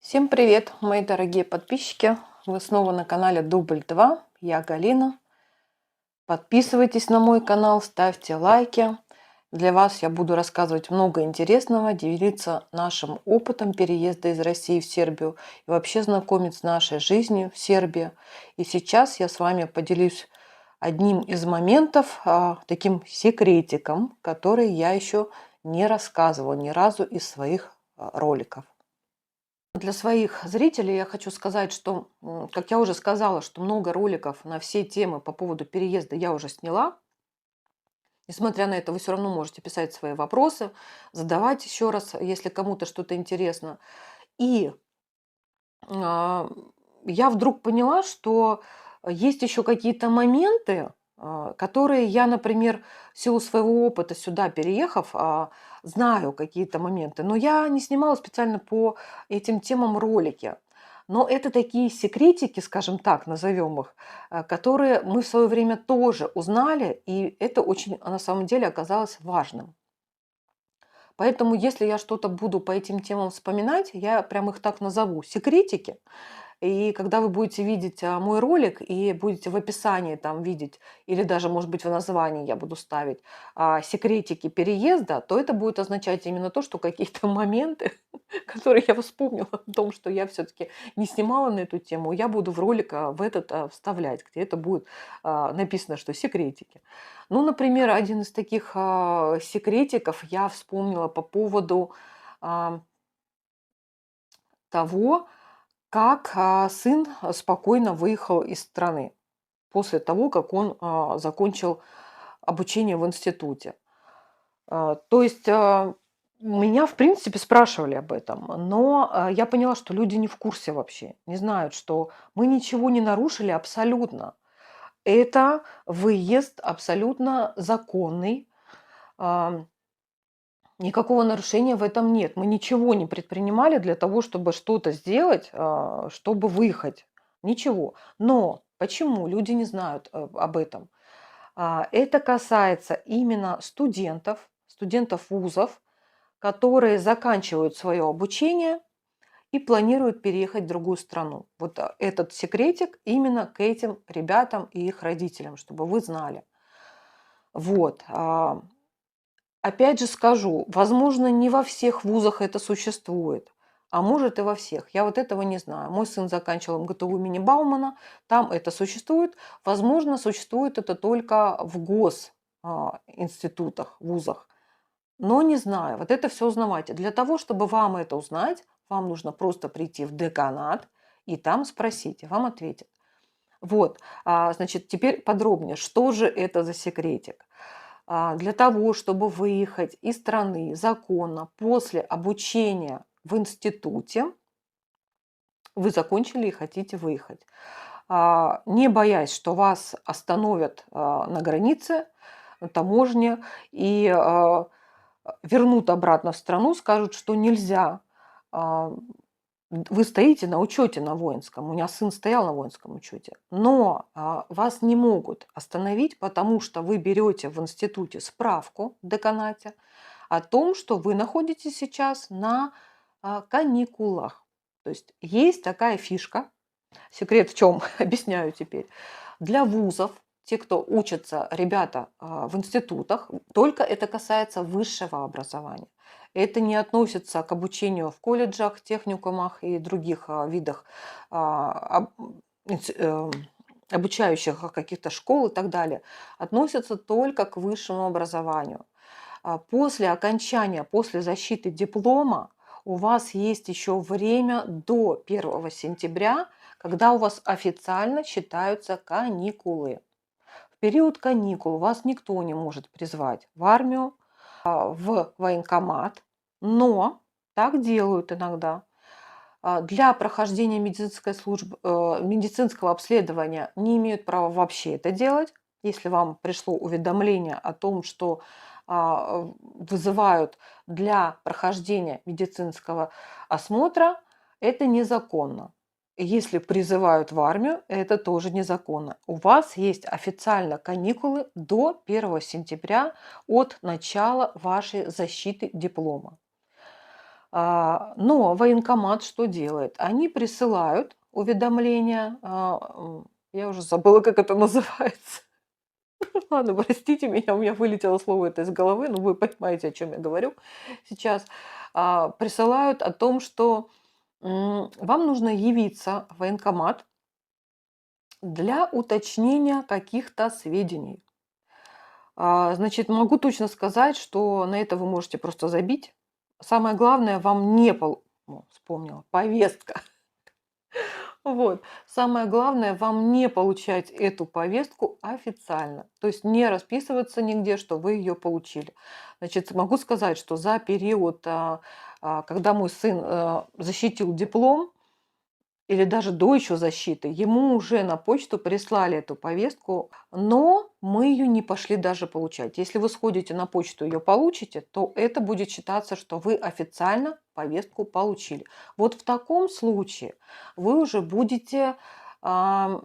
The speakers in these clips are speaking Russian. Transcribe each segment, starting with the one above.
Всем привет, мои дорогие подписчики! Вы снова на канале Дубль 2. Я Галина. Подписывайтесь на мой канал, ставьте лайки. Для вас я буду рассказывать много интересного, делиться нашим опытом переезда из России в Сербию и вообще знакомить с нашей жизнью в Сербии. И сейчас я с вами поделюсь одним из моментов, таким секретиком, который я еще не рассказывала ни разу из своих роликов. Для своих зрителей я хочу сказать, что, как я уже сказала, что много роликов на все темы по поводу переезда я уже сняла. Несмотря на это, вы все равно можете писать свои вопросы, задавать еще раз, если кому-то что-то интересно. И а, я вдруг поняла, что есть еще какие-то моменты, которые я, например, в силу своего опыта сюда переехав, знаю какие-то моменты, но я не снимала специально по этим темам ролики. Но это такие секретики, скажем так, назовем их, которые мы в свое время тоже узнали, и это очень на самом деле оказалось важным. Поэтому, если я что-то буду по этим темам вспоминать, я прям их так назову, секретики. И когда вы будете видеть мой ролик и будете в описании там видеть, или даже, может быть, в названии я буду ставить секретики переезда, то это будет означать именно то, что какие-то моменты, которые я вспомнила о том, что я все-таки не снимала на эту тему, я буду в ролик в этот вставлять, где это будет написано, что секретики. Ну, например, один из таких секретиков я вспомнила по поводу а, того, как сын спокойно выехал из страны после того, как он закончил обучение в институте. То есть меня, в принципе, спрашивали об этом, но я поняла, что люди не в курсе вообще, не знают, что мы ничего не нарушили абсолютно. Это выезд абсолютно законный, а, никакого нарушения в этом нет. Мы ничего не предпринимали для того, чтобы что-то сделать, чтобы выехать. Ничего. Но почему люди не знают об этом? Это касается именно студентов вузов, которые заканчивают свое обучение и планируют переехать в другую страну. Вот этот секретик именно к этим ребятам и их родителям, чтобы вы знали. Вот. Опять же скажу, возможно, не во всех вузах это существует, а может и во всех. Я вот этого не знаю. Мой сын заканчивал МГТУ имени Баумана, там это существует. Возможно, существует это только в институтах, вузах. Но не знаю, вот это все узнавайте. Для того, чтобы вам это узнать, вам нужно просто прийти в деканат и там спросить, и вам ответят. Вот, значит, теперь подробнее, что же это за секретик? Для того, чтобы выехать из страны законно после обучения в институте, вы закончили и хотите выехать. Не боясь, что вас остановят на границе, на таможне и вернут обратно в страну, скажут, что нельзя. Вы стоите на учете на воинском. У меня сын стоял на воинском учете. Но вас не могут остановить, потому что вы берете в институте справку в деканате о том, что вы находитесь сейчас на каникулах. То есть такая фишка. Секрет в чем? Объясняю теперь. Для вузов, те, кто учатся, ребята в институтах, только это касается высшего образования. Это не относится к обучению в колледжах, техникумах и других видах обучающих каких-то школ и так далее. Относится только к высшему образованию. После окончания, после защиты диплома у вас есть еще время до 1 сентября, когда у вас официально считаются каникулы. В период каникул вас никто не может призвать в армию, в военкомат, но так делают иногда. Для прохождения медицинского обследования не имеют права вообще это делать. Если вам пришло уведомление о том, что вызывают для прохождения медицинского осмотра, это незаконно. Если призывают в армию, это тоже незаконно. У вас есть официально каникулы до 1 сентября от начала вашей защиты диплома. Но военкомат что делает? Они присылают уведомления, я уже забыла, как это называется. Ладно, простите меня, у меня вылетело слово это из головы, но вы понимаете, о чем я говорю сейчас. Присылают о том, что вам нужно явиться в военкомат для уточнения каких-то сведений. Значит, могу точно сказать, что на это вы можете просто забить. Самое главное, вам не вспомнила, повестка. Вот. Самое главное, вам не получать эту повестку официально. То есть не расписываться нигде, что вы ее получили. Значит, могу сказать, что за период, когда мой сын защитил диплом, или даже до еще защиты, ему уже на почту прислали эту повестку, но мы ее не пошли даже получать. Если вы сходите на почту и ее получите, то это будет считаться, что вы официально повестку получили. Вот в таком случае вы уже будете, на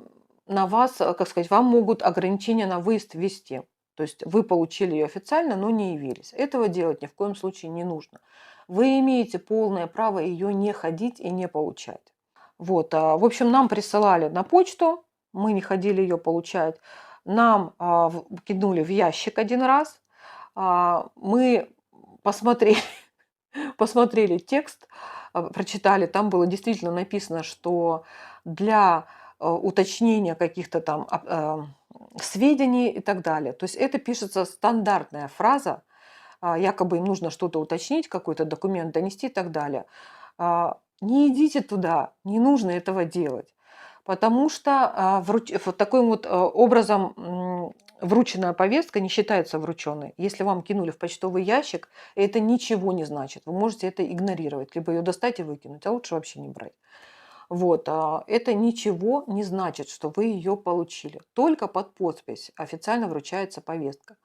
вас, как сказать, вам могут ограничения на выезд ввести. То есть вы получили ее официально, но не явились. Этого делать ни в коем случае не нужно. Вы имеете полное право ее не ходить и не получать. Вот, в общем, нам присылали на почту, мы не ходили ее получать. Нам кинули в ящик один раз. Мы посмотрели, посмотрели текст, прочитали. Там было действительно написано, что для уточнения каких-то там сведений и так далее. То есть это пишется стандартная фраза, якобы им нужно что-то уточнить, какой-то документ донести и так далее. Не идите туда, не нужно этого делать. Потому что вот таким вот образом врученная повестка не считается врученной. Если вам кинули в почтовый ящик, это ничего не значит. Вы можете это игнорировать, либо ее достать и выкинуть, а лучше вообще не брать. Вот, это ничего не значит, что вы ее получили. Только под подпись официально вручается повестка.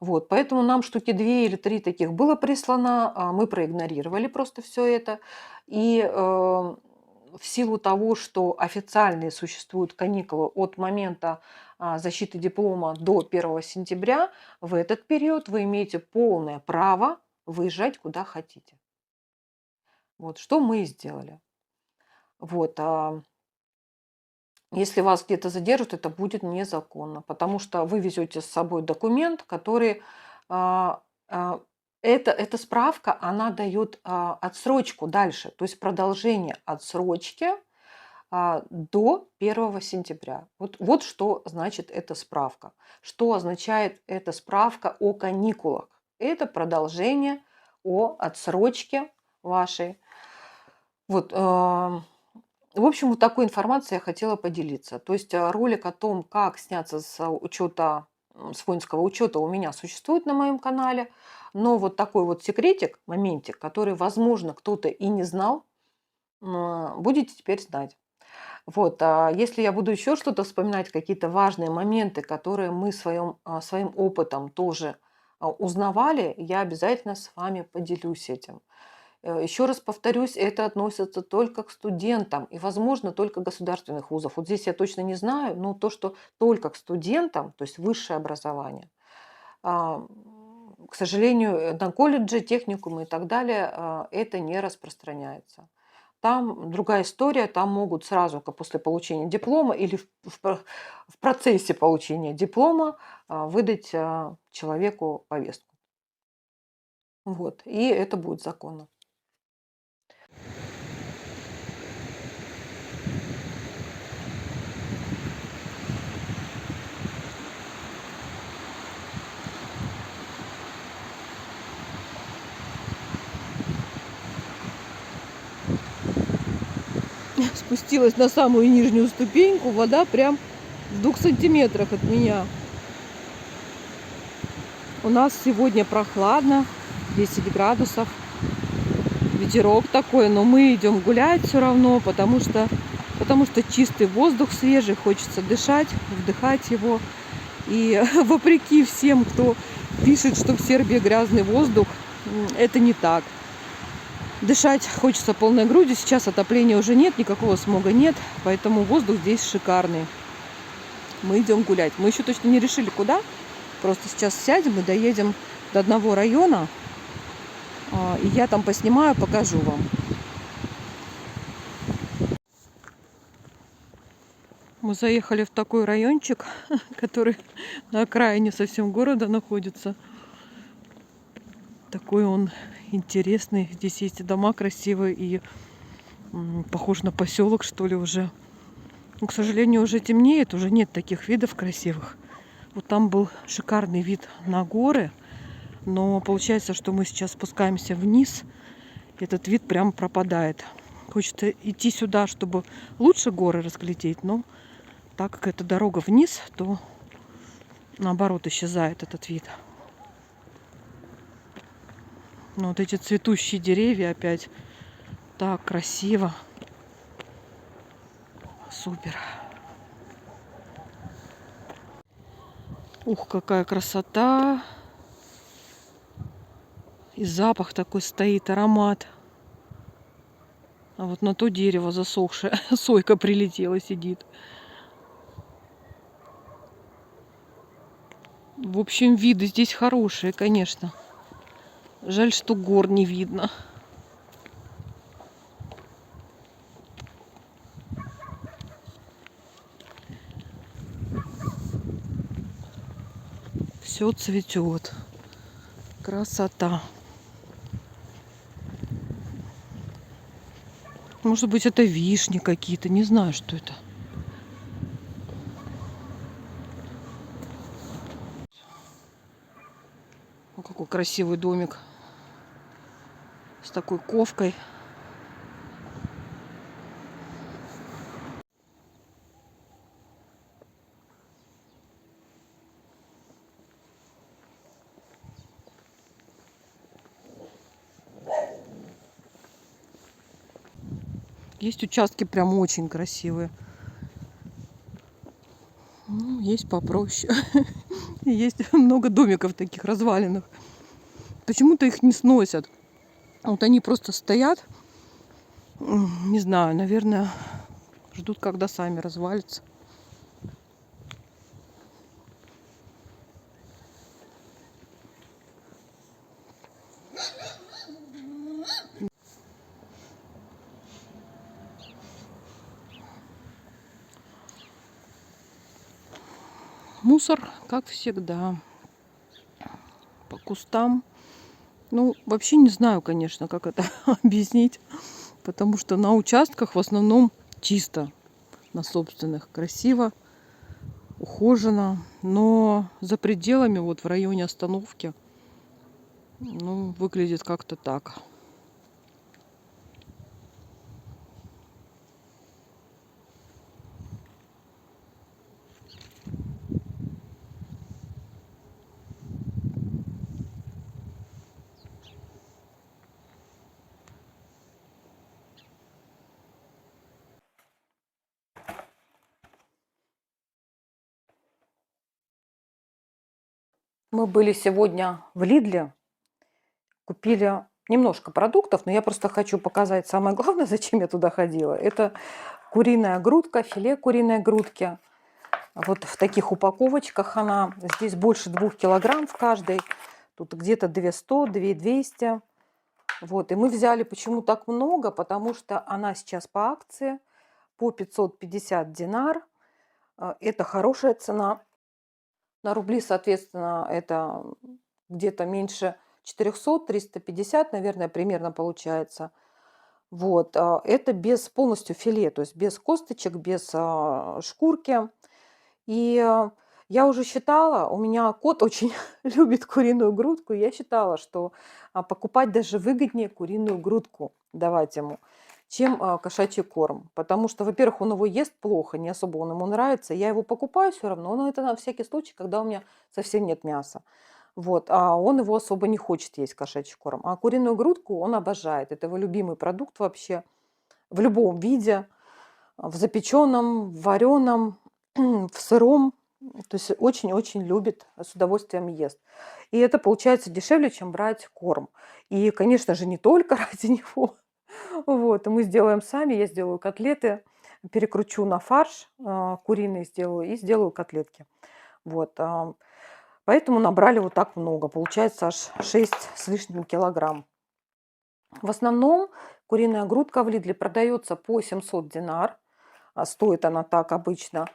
Вот, поэтому нам штуки 2 или 3 таких было прислано, мы проигнорировали просто все это. И в силу того, что официальные существуют каникулы от момента защиты диплома до 1 сентября, в этот период вы имеете полное право выезжать куда хотите. Вот, что мы и сделали. Вот, если вас где-то задержат, это будет незаконно, потому что вы везете с собой документ, который а, а, эта справка, она дает отсрочку дальше, то есть продолжение отсрочки до 1 сентября. Вот что значит эта справка. Что означает эта справка о каникулах? Это продолжение о отсрочке вашей. Вот, в общем, вот такой информацией я хотела поделиться. То есть ролик о том, как сняться с учета, с воинского учета у меня существует на моем канале. Но вот такой вот секретик, моментик, который, возможно, кто-то и не знал, будете теперь знать. Вот, если я буду еще что-то вспоминать, какие-то важные моменты, которые мы своим опытом тоже узнавали, я обязательно с вами поделюсь этим. Еще раз повторюсь, это относится только к студентам и, возможно, только государственных вузов. Вот здесь я точно не знаю, но то, что только к студентам, то есть высшее образование, к сожалению, на колледжи, техникумы и так далее это не распространяется. Там другая история, там могут сразу после получения диплома или в процессе получения диплома выдать человеку повестку. Вот, и это будет законно. Спустилась на самую нижнюю ступеньку, вода прям в 2 сантиметрах от меня. У нас сегодня прохладно, 10 градусов, ветерок такой, но мы идем гулять все равно, потому что чистый воздух свежий, хочется дышать, вдыхать его. И вопреки всем, кто пишет, что в Сербии грязный воздух, это не так. Дышать хочется полной грудью. Сейчас отопления уже нет, никакого смога нет, поэтому воздух здесь шикарный. Мы идем гулять. Мы еще точно не решили, куда. Просто сейчас сядем и доедем до одного района. И я там поснимаю, покажу вам. Мы заехали в такой райончик, который на окраине совсем города находится. Такой он интересный. Здесь есть и дома красивые, и похож на поселок, что ли, уже. Но, к сожалению, уже темнеет, уже нет таких видов красивых. Вот там был шикарный вид на горы, но получается, что мы сейчас спускаемся вниз, этот вид прям пропадает. Хочется идти сюда, чтобы лучше горы разглядеть, но так как это дорога вниз, то наоборот исчезает этот вид. Но вот эти цветущие деревья опять так красиво. Супер. Ух, какая красота. И запах такой стоит, аромат. А вот на то дерево засохшее сойка прилетела, сидит. В общем, виды здесь хорошие, конечно. Жаль, что гор не видно. Все цветет. Красота. Может быть, это вишни какие-то. Не знаю, что это. О, какой красивый домик. С такой ковкой. Есть участки прям очень красивые. Ну, есть попроще. Есть много домиков таких разваленных. Почему-то их не сносят. Вот они просто стоят. Не знаю, наверное, ждут, когда сами развалятся. Мусор, как всегда, по кустам. Ну, вообще не знаю, конечно, как это объяснить, потому что на участках в основном чисто, на собственных, красиво, ухоженно, но за пределами, вот в районе остановки, ну, выглядит как-то так. Мы были сегодня в Лидле, купили немножко продуктов, но я просто хочу показать самое главное, зачем я туда ходила. Это куриная грудка, филе куриной грудки. Вот в таких упаковочках она. Здесь больше 2 килограмм в каждой. Тут где-то 200, 2200. Вот. И мы взяли почему так много, потому что она сейчас по акции по 550 динар. Это хорошая цена. На рубли, соответственно, это где-то меньше 400, 350, наверное, примерно получается. Вот. Это без полностью филе, то есть без косточек, без шкурки. И я уже считала, у меня кот очень любит куриную грудку, я считала, что покупать даже выгоднее куриную грудку давать ему, чем кошачий корм. Потому что, во-первых, он его ест плохо, не особо он ему нравится. Я его покупаю все равно, но это на всякий случай, когда у меня совсем нет мяса. Вот, а он его особо не хочет есть, кошачий корм. А куриную грудку он обожает. Это его любимый продукт вообще в любом виде, в запеченном, в вареном, в сыром. То есть очень-очень любит, с удовольствием ест. И это получается дешевле, чем брать корм. И, конечно же, не только ради него. Вот, и мы сделаем сами. Я сделаю котлеты, перекручу на фарш куриный сделаю и сделаю котлетки. Вот, поэтому набрали вот так много. Получается аж 6 с лишним килограмм. В основном куриная грудка в Лидле продается по 700 динар, стоит она так обычно.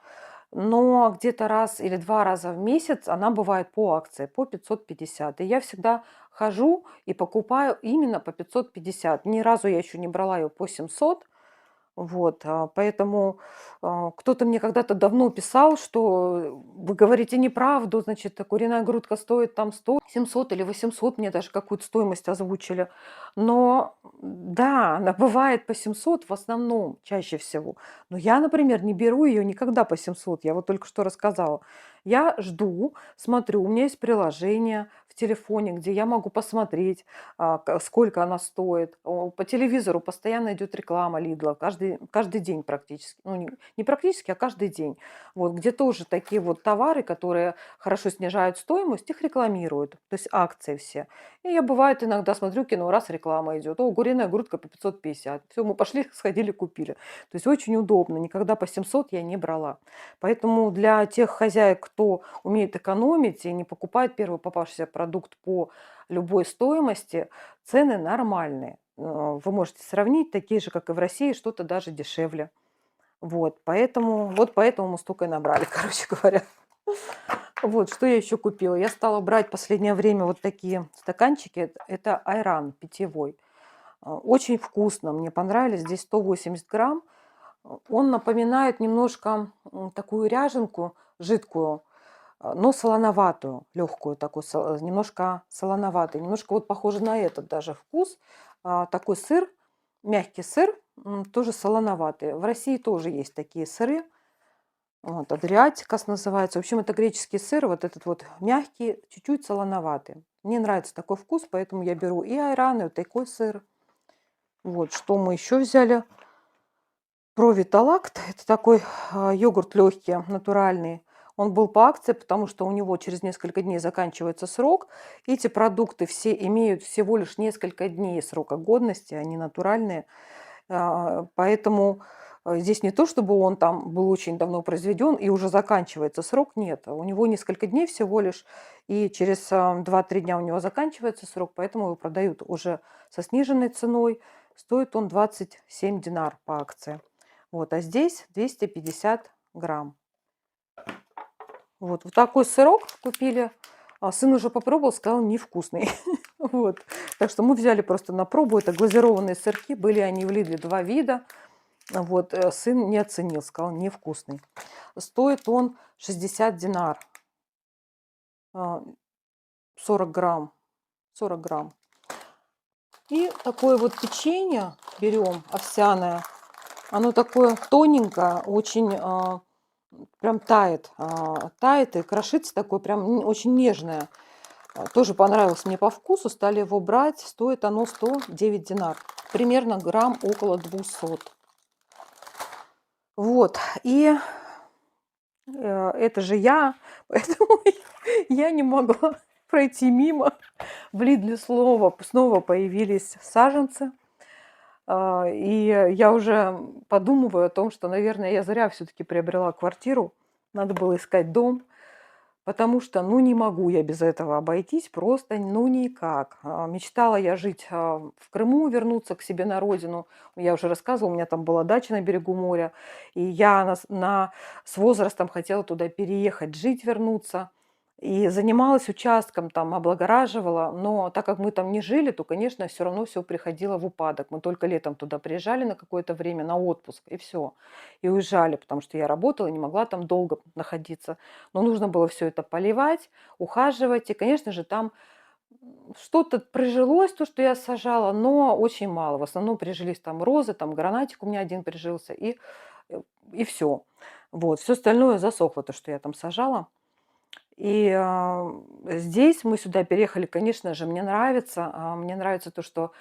Но где-то раз или 2 раза в месяц она бывает по акции, по 550. И я всегда хожу и покупаю именно по 550. Ни разу я еще не брала ее по 700. Вот, поэтому кто-то мне когда-то давно писал, что вы говорите неправду, значит, куриная грудка стоит там 100, 700 или 800, мне даже какую-то стоимость озвучили. Но да, она бывает по 700 в основном, чаще всего. Но я, например, не беру ее никогда по 700, я вот только что рассказала. Я жду, смотрю, у меня есть приложение в телефоне, где я могу посмотреть, сколько она стоит. По телевизору постоянно идет реклама Лидла, каждый день практически. Ну, не практически, а каждый день. Вот, где тоже такие вот товары, которые хорошо снижают стоимость, их рекламируют. То есть акции все. И я, бывает, иногда смотрю кино, раз реклама идет. О, куриная грудка по 550. Все, мы пошли, сходили, купили. То есть очень удобно. Никогда по 700 я не брала. Поэтому для тех хозяек, кто умеет экономить и не покупает первый попавшийся продукт по любой стоимости, цены нормальные. Вы можете сравнить, такие же, как и в России, что-то даже дешевле. Вот поэтому мы столько и набрали, короче говоря. Вот, что я еще купила. Я стала брать в последнее время вот такие стаканчики. Это айран питьевой. Очень вкусно, мне понравились. Здесь 180 грамм. Он напоминает немножко такую ряженку жидкую, но солоноватую, легкую такую, немножко солоноватый. Немножко вот похоже на этот даже вкус. Такой сыр, мягкий сыр, тоже солоноватый. В России тоже есть такие сыры. Вот, Адриатикас называется. В общем, это греческий сыр, вот этот вот мягкий, чуть-чуть солоноватый. Мне нравится такой вкус, поэтому я беру и айран, и вот такой сыр. Вот, что мы еще взяли? Провиталакт. Это такой йогурт легкий, натуральный. Он был по акции, потому что у него через несколько дней заканчивается срок. Эти продукты все имеют всего лишь несколько дней срока годности, они натуральные. Поэтому здесь не то, чтобы он там был очень давно произведен и уже заканчивается срок, нет. У него несколько дней всего лишь, и через 2-3 дня у него заканчивается срок, поэтому его продают уже со сниженной ценой. Стоит он 27 динар по акции. Вот, а здесь 250 грамм. Вот такой сырок купили. Сын уже попробовал, сказал, невкусный. Вот. Так что мы взяли просто на пробу. Это глазированные сырки. Были они в Лидле 2 вида. Вот, сын не оценил, сказал, невкусный. Стоит он 60 динар. 40 грамм. 40 грамм. И такое вот печенье берем, овсяное. Оно такое тоненькое, очень прям тает. Тает и крошится такое, прям очень нежное. Тоже понравилось мне по вкусу, стали его брать. Стоит оно 109 динар. Примерно грамм около 200. Вот, и это же я, поэтому я не могла пройти мимо. В Лидле снова появились саженцы. И я уже подумываю о том, что, наверное, я зря все-таки приобрела квартиру. Надо было искать дом, потому что, ну, не могу я без этого обойтись, просто, ну, никак. Мечтала я жить в Крыму, вернуться к себе на родину. Я уже рассказывала, у меня там была дача на берегу моря, и я с возрастом хотела туда переехать, жить, вернуться. И занималась участком, там, облагораживала, но так как мы там не жили, то, конечно, все равно все приходило в упадок. Мы только летом туда приезжали на какое-то время, на отпуск, и все. И уезжали, потому что я работала, не могла там долго находиться. Но нужно было все это поливать, ухаживать. И, конечно же, там что-то прижилось, то, что я сажала, но очень мало. В основном прижились там розы, там гранатик у меня один прижился, и все. Вот, все остальное засохло, то, что я там сажала. И здесь мы сюда переехали, конечно же, мне нравится то, что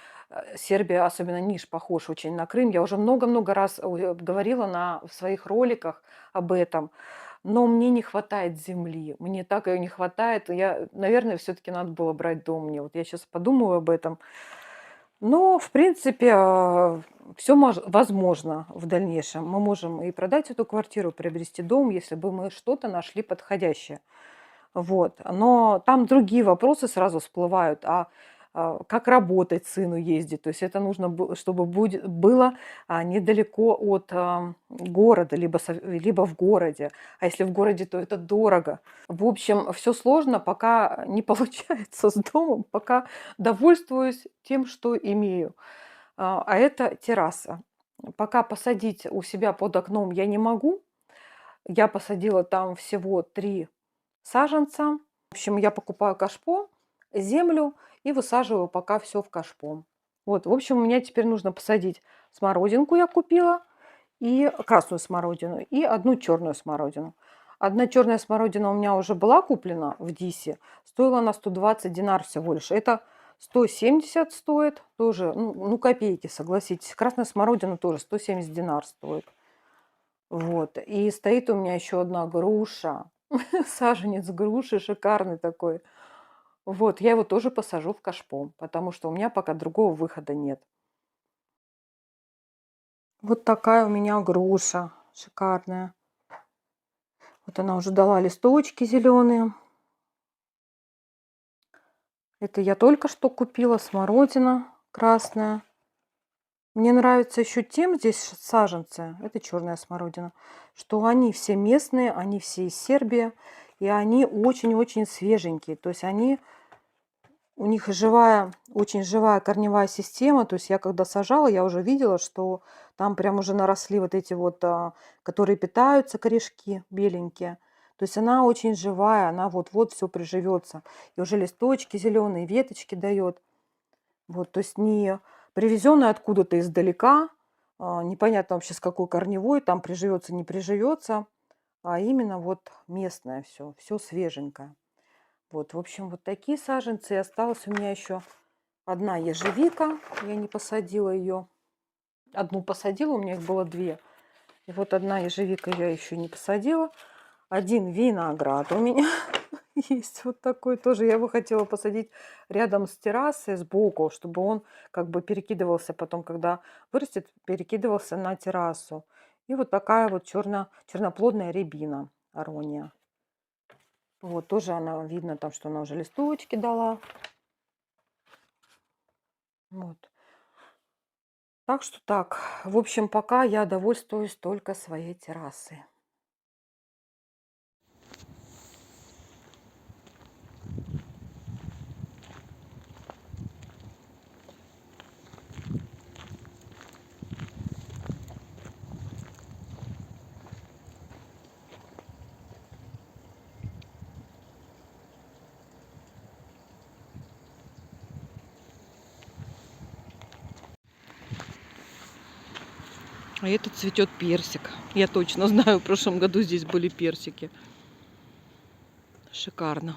Сербия, особенно Ниш, похож очень на Крым. Я уже много-много раз говорила в своих роликах об этом, но мне не хватает земли, мне так ее не хватает. Наверное, все-таки надо было брать дом мне. Вот я сейчас подумаю об этом. Но, в принципе, все возможно в дальнейшем. Мы можем и продать эту квартиру, приобрести дом, если бы мы что-то нашли подходящее. Вот. Но там другие вопросы сразу всплывают. как работать сыну ездить. То есть это нужно было, чтобы было недалеко от города, либо в городе. А если в городе, то это дорого. В общем, все сложно, пока не получается с домом, пока довольствуюсь тем, что имею. А это терраса. Пока посадить у себя под окном я не могу. Я посадила там всего 3 саженца. В общем, я покупаю кашпо, землю и высаживаю пока все в кашпо. Вот, в общем, у меня теперь нужно посадить смородинку, я купила, и красную смородину, и одну черную смородину. Одна черная смородина у меня уже была куплена в Дисе, стоила она 120 динар всего лишь. Это 170 стоит, тоже, ну копейки, согласитесь. Красная смородина тоже 170 динар стоит. Вот. И стоит у меня еще одна груша. Саженец груши шикарный такой. Вот, я его тоже посажу в кашпо, потому что у меня пока другого выхода нет. Вот такая у меня груша шикарная. Вот она уже дала листочки зеленые. Это я только что купила, смородина красная. Мне нравится еще тем здесь саженцы, это черная смородина, что они все местные, они все из Сербии, и они очень-очень свеженькие. То есть у них живая, очень живая корневая система. То есть я когда сажала, я уже видела, что там прям уже наросли вот эти вот, которые питаются, корешки беленькие. То есть она очень живая, она вот-вот все приживется. И уже листочки зеленые, веточки дает. Вот, то есть не привезенная откуда-то издалека, непонятно вообще с какой корневой, там приживется, не приживется, а именно вот местное все свеженькое. Вот, в общем, вот такие саженцы. И осталась у меня еще одна ежевика. Я не посадила ее. Одну посадила, у меня их было 2. И вот одна ежевика я еще не посадила. Один виноград у меня есть вот такой тоже. Я его хотела посадить рядом с террасой, сбоку, чтобы он как бы перекидывался потом, когда вырастет, перекидывался на террасу. И вот такая вот черноплодная рябина, арония. Вот, тоже она, видно там, что она уже листочки дала. Вот. Так что так. В общем, пока я довольствуюсь только своей террасой. А этот цветет персик. Я точно знаю, в прошлом году здесь были персики. Шикарно.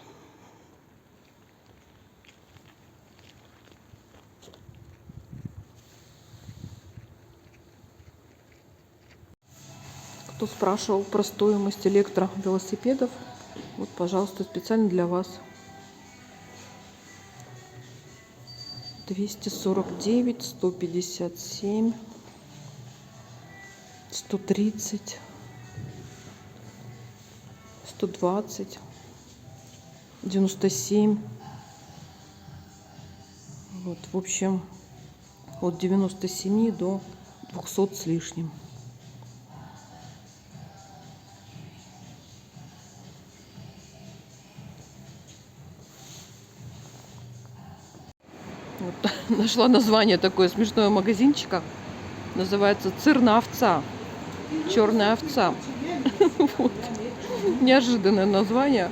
Кто спрашивал про стоимость электровелосипедов, вот, пожалуйста, специально для вас. 249, 157, 130, 120, 97. Вот, в общем, от 97 до 200 с лишним. Вот, нашла название такое смешное магазинчика. Называется «Цирна овца». Черная овца. Вот. Неожиданное название.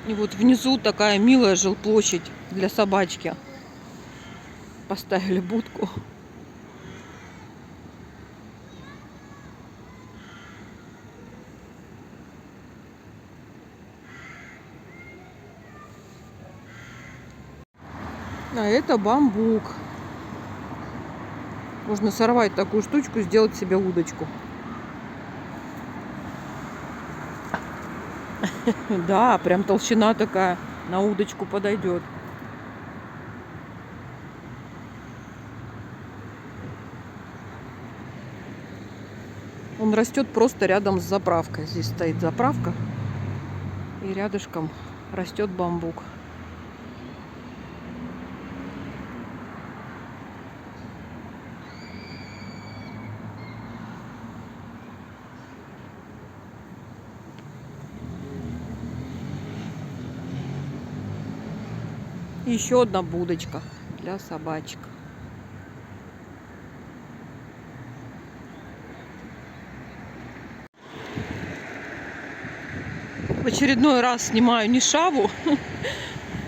И вот внизу такая милая жилплощадь для собачки. Поставили будку. А это бамбук. Можно сорвать такую штучку, сделать себе удочку. Да, прям толщина такая. На удочку подойдет. Он растет просто рядом с заправкой. Здесь стоит заправка. И рядышком растет бамбук. И еще одна будочка для собачек. В очередной раз снимаю Нишаву.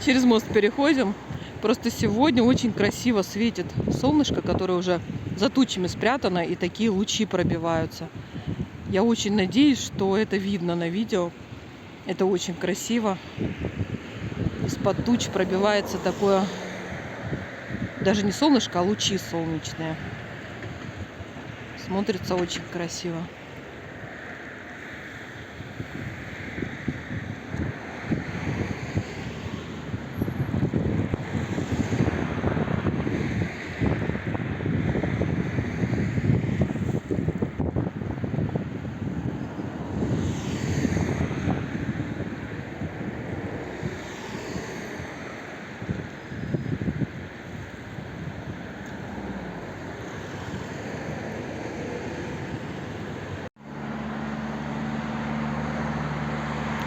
Через мост переходим. Просто сегодня очень красиво светит солнышко, которое уже за тучами спрятано, и такие лучи пробиваются. Я очень надеюсь, что это видно на видео. Это очень красиво. Из-под туч пробивается такое, даже не солнышко, а лучи солнечные. Смотрится очень красиво.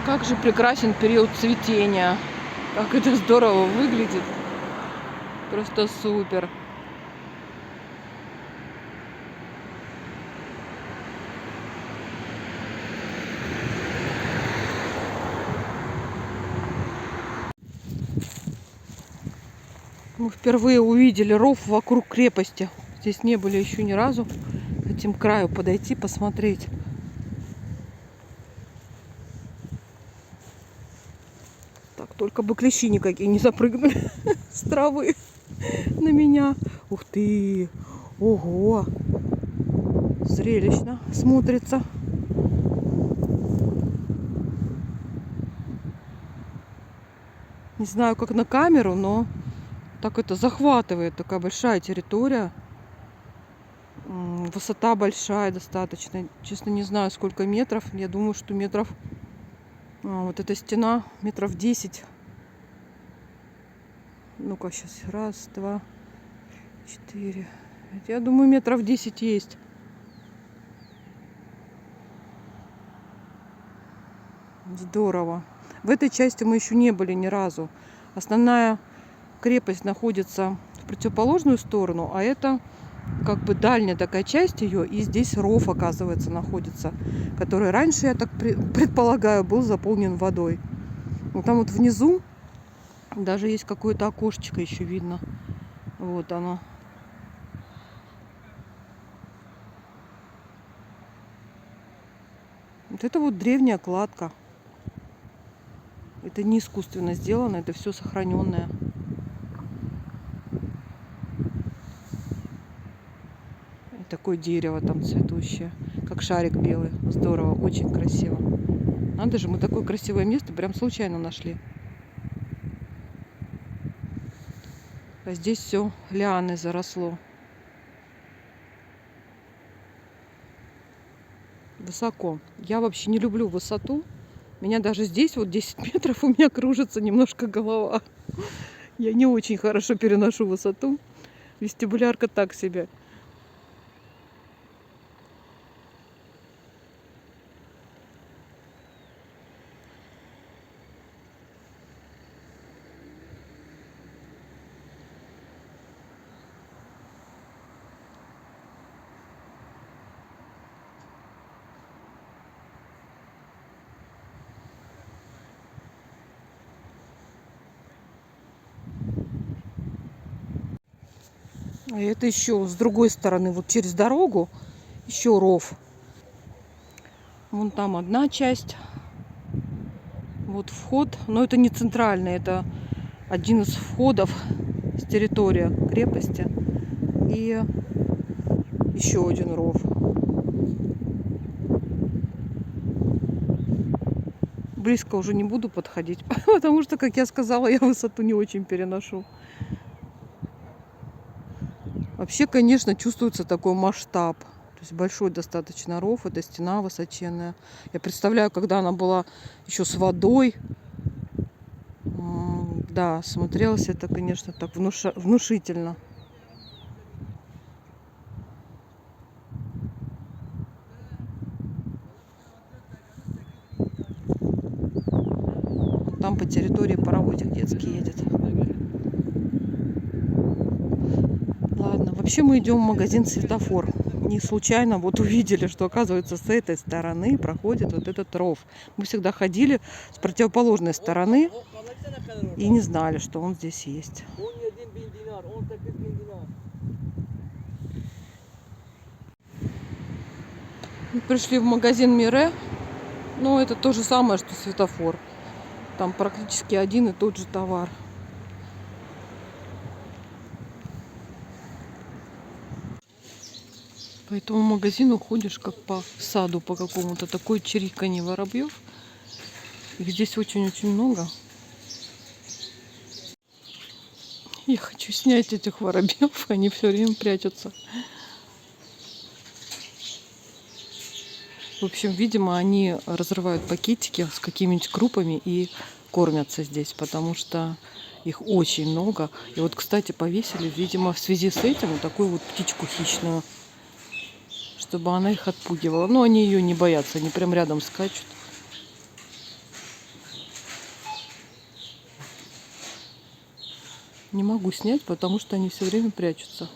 Как же прекрасен период цветения. Как это здорово выглядит. Просто супер. Мы впервые увидели ров вокруг крепости. Здесь не были еще ни разу. Хотим к краю подойти, посмотреть. Так, только бы клещи никакие не запрыгнули с травы на меня. Ух ты! Ого! Зрелищно смотрится. Не знаю, как на камеру, но так это захватывает. Такая большая территория. Высота большая достаточно. Честно, не знаю, сколько метров. Я думаю, что метров... Вот эта стена метров 10. Ну-ка, сейчас. Раз, два, 4. Я думаю, метров 10 есть. Здорово. В этой части мы еще не были ни разу. Основная крепость находится в противоположную сторону, а это как бы дальняя такая часть ее, и здесь ров, оказывается, находится, который раньше, я так предполагаю, был заполнен водой. Вот там вот внизу даже есть какое-то окошечко еще видно. Вот оно. Вот это вот древняя кладка. Это не искусственно сделано, это все сохраненное. И такое дерево там цветущее, как шарик белый. Здорово, очень красиво. Надо же, мы такое красивое место прям случайно нашли. А здесь все лианой заросло. Высоко. Я вообще не люблю высоту. Меня даже здесь вот 10 метров у меня кружится немножко голова. Я не очень хорошо переношу высоту. Вестибулярка так себе. А это еще с другой стороны, вот через дорогу, еще ров. Вон там одна часть. Вот вход. Но это не центральный, это один из входов с территории крепости. И еще один ров. Близко уже не буду подходить, потому что, как я сказала, я высоту не очень переношу. Вообще, конечно, чувствуется такой масштаб. То есть большой достаточно ров, это стена высоченная. Я представляю, когда она была еще с водой. Да, смотрелось это, конечно, так внушительно. Там по территории паровозик детский едет. Ладно, вообще мы идем в магазин «Светофор». Не случайно вот увидели, что, оказывается, с этой стороны проходит вот этот ров. Мы всегда ходили с противоположной стороны и не знали, что он здесь есть. Мы пришли в магазин «Мире». Но это то же самое, что «Светофор». Там практически один и тот же товар. По этому магазину ходишь как по саду по какому-то. Такое чириканье воробьев. Их здесь очень-очень много. Я хочу снять этих воробьев. Они все время прячутся. В общем, видимо, они разрывают пакетики с какими-нибудь крупами и кормятся здесь, потому что их очень много. И вот, кстати, повесили, видимо, в связи с этим вот такую вот птичку хищную, чтобы она их отпугивала. Но они ее не боятся, они прям рядом скачут. Не могу снять, потому что они все время прячутся.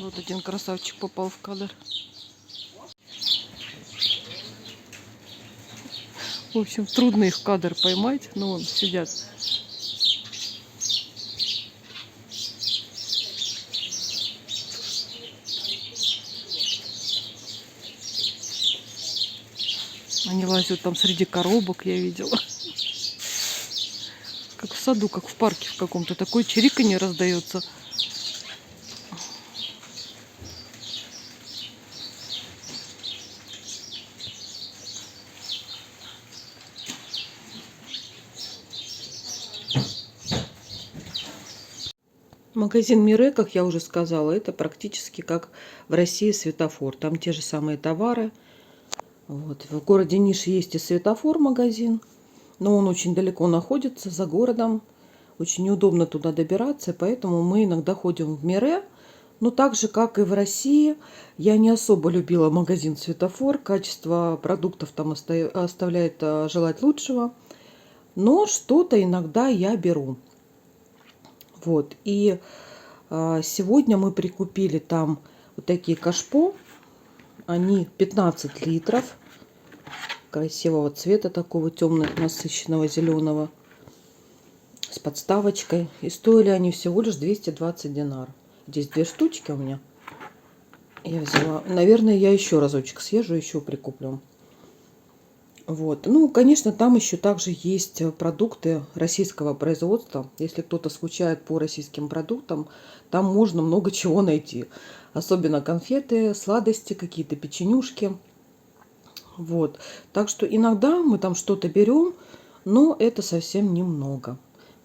Вот один красавчик попал в кадр. В общем, трудно их в кадр поймать, но вон сидят. Они лазят там среди коробок, я видела. Как в саду, как в парке в каком-то. Такое чириканье раздается. Магазин «Мире», как я уже сказала, это практически как в России «Светофор». Там те же самые товары. Вот. В городе Ниш есть и «Светофор» магазин, но он очень далеко находится, за городом. Очень неудобно туда добираться, поэтому мы иногда ходим в «Мире». Но так же, как и в России, я не особо любила магазин «Светофор». Качество продуктов там оставляет желать лучшего. Но что-то иногда я беру. Вот. И сегодня мы прикупили там вот такие кашпо. Они 15 литров. Красивого цвета, такого темного, насыщенного зеленого. С подставочкой. И стоили они всего лишь 220 динар. Здесь 2 штучки у меня. Я взяла. Наверное, я еще разочек съезжу, еще прикуплю. Вот. Ну, конечно, там еще также есть продукты российского производства. Если кто-то скучает по российским продуктам, там можно много чего найти. Особенно конфеты, сладости, какие-то печенюшки. Вот. Так что иногда мы там что-то берем, но это совсем немного.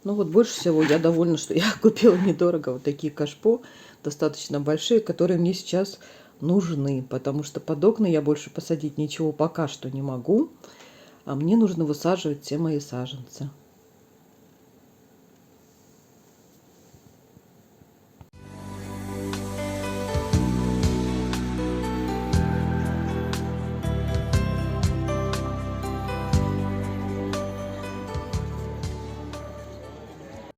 Ну вот больше всего я довольна, что я купила недорого вот такие кашпо, достаточно большие, которые мне сейчас нужны, потому что под окна я больше посадить ничего пока что не могу, а мне нужно высаживать все мои саженцы.